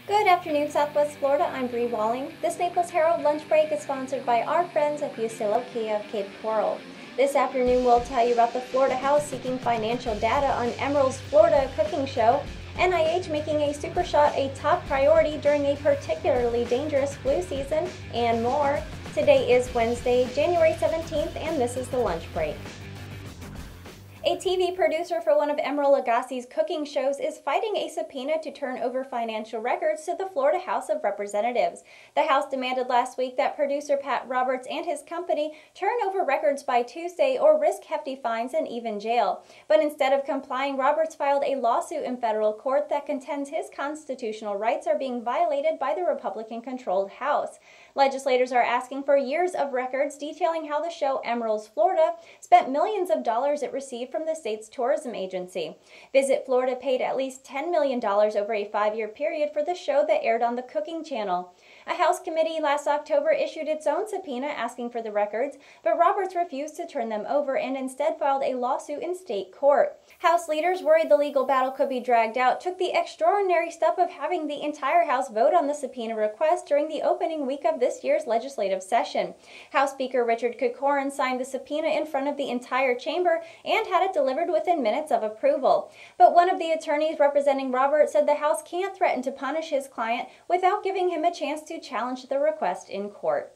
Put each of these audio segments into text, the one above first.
Good afternoon, Southwest Florida. I'm Bri Walling. This Naples Herald Lunch Break is sponsored by our friends at Fusillo Kia of Cape Coral. This afternoon, we'll tell you about the Florida House seeking financial data on Emeril's Florida cooking show, NIH making a super shot a top priority during a particularly dangerous flu season, and more. Today is Wednesday, January 17th, and this is the Lunch Break. A TV producer for one of Emeril Lagasse's cooking shows is fighting a subpoena to turn over financial records to the Florida House of Representatives. The House demanded last week that producer Pat Roberts and his company turn over records by Tuesday or risk hefty fines and even jail. But instead of complying, Roberts filed a lawsuit in federal court that contends his constitutional rights are being violated by the Republican-controlled House. Legislators are asking for years of records detailing how the show Emeril's Florida spent millions of dollars it received from the state's tourism agency. Visit Florida paid at least $10 million over a 5-year period for the show that aired on the Cooking Channel. A House committee last October issued its own subpoena asking for the records, but Roberts refused to turn them over and instead filed a lawsuit in state court. House leaders, worried the legal battle could be dragged out, took the extraordinary step of having the entire House vote on the subpoena request during the opening week of this year's legislative session. House Speaker Richard Corcoran signed the subpoena in front of the entire chamber and had it delivered within minutes of approval. But one of the attorneys representing Roberts said the House can't threaten to punish his client without giving him a chance to challenge the request in court.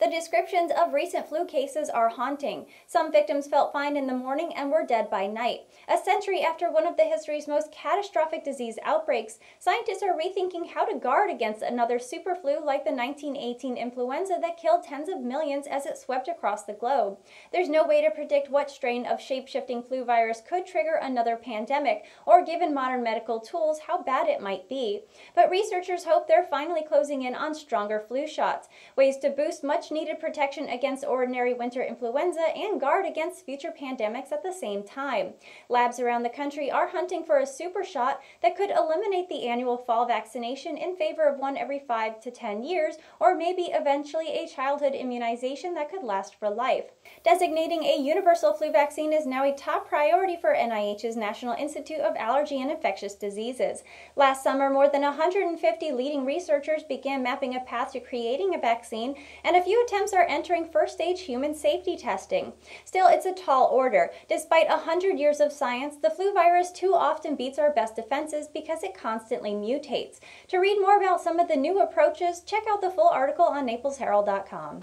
The descriptions of recent flu cases are haunting. Some victims felt fine in the morning and were dead by night. A century after one of the history's most catastrophic disease outbreaks, scientists are rethinking how to guard against another super flu like the 1918 influenza that killed tens of millions as it swept across the globe. There's no way to predict what strain of shape-shifting flu virus could trigger another pandemic, or given modern medical tools, how bad it might be. But researchers hope they're finally closing in on stronger flu shots, ways to boost much-needed protection against ordinary winter influenza and guard against future pandemics at the same time. Labs around the country are hunting for a super shot that could eliminate the annual fall vaccination in favor of one every 5 to 10 years, or maybe eventually a childhood immunization that could last for life. Designating a universal flu vaccine is now a top priority for NIH's National Institute of Allergy and Infectious Diseases. Last summer, more than 150 leading researchers began mapping a path to creating a vaccine, and a few attempts are entering first-stage human safety testing. Still, it's a tall order. Despite 100 years of science, the flu virus too often beats our best defenses because it constantly mutates. To read more about some of the new approaches, check out the full article on naplesherald.com.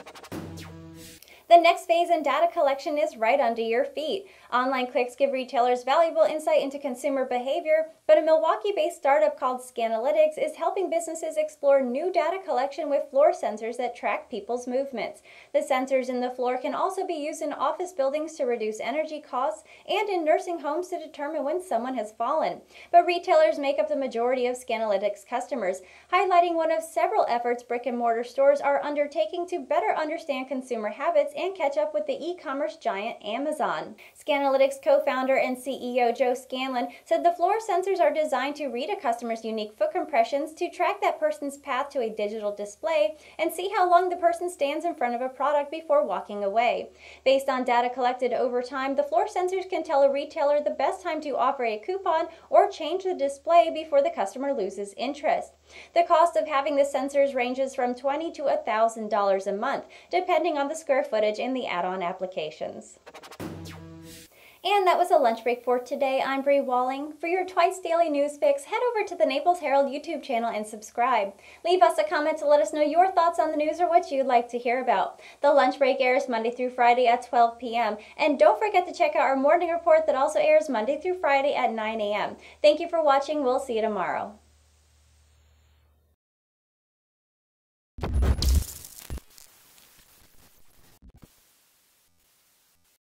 The next phase in data collection is right under your feet. Online clicks give retailers valuable insight into consumer behavior, but a Milwaukee-based startup called Scanalytics is helping businesses explore new data collection with floor sensors that track people's movements. The sensors in the floor can also be used in office buildings to reduce energy costs and in nursing homes to determine when someone has fallen. But retailers make up the majority of Scanalytics customers, highlighting one of several efforts brick-and-mortar stores are undertaking to better understand consumer habits and catch up with the e-commerce giant Amazon. Scanalytics co-founder and CEO Joe Scanlon said the floor sensors are designed to read a customer's unique foot compressions to track that person's path to a digital display and see how long the person stands in front of a product before walking away. Based on data collected over time, the floor sensors can tell a retailer the best time to offer a coupon or change the display before the customer loses interest. The cost of having the sensors ranges from $20 to $1,000 a month, depending on the square footage and the add-on applications. And that was a lunch break for today. I'm Bri Walling. For your twice daily news fix, head over to the Naples Herald YouTube channel and subscribe. Leave us a comment to let us know your thoughts on the news or what you'd like to hear about. The lunch break airs Monday through Friday at 12 p.m. And don't forget to check out our morning report that also airs Monday through Friday at 9 a.m. Thank you for watching. We'll see you tomorrow.